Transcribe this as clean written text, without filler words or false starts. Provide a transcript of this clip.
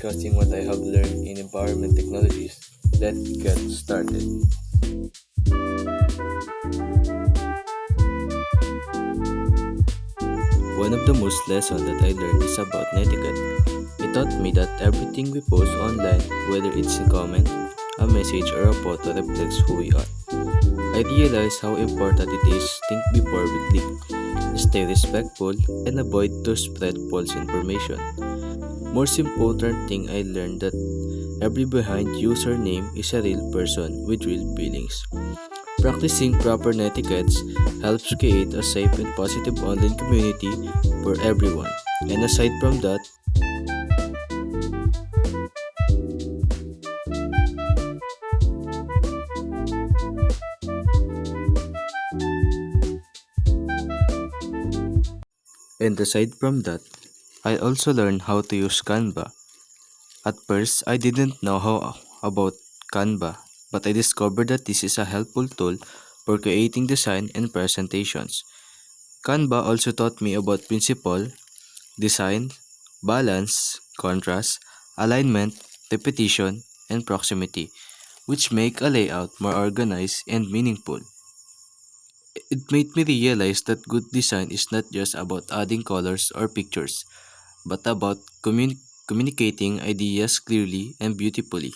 discussing what I have learned in empowerment technologies. Let's get started. One of the most lessons that I learned is about netiquette. It taught me that everything we post online, whether it's a comment, a message, or a photo, reflects who we are. I realized how important it is to think before we click, stay respectful, and avoid to spread false information. Most important thing I learned that every behind username is a real person with real feelings. Practicing proper etiquettes helps create a safe and positive online community for everyone. And aside from that, I also learned how to use Canva. At first, I didn't know how about Canva, but I discovered that this is a helpful tool for creating design and presentations. Canva also taught me about principle, design, balance, contrast, alignment, repetition, and proximity, which make a layout more organized and meaningful. It made me realize that good design is not just about adding colors or pictures, but about communicating ideas clearly and beautifully.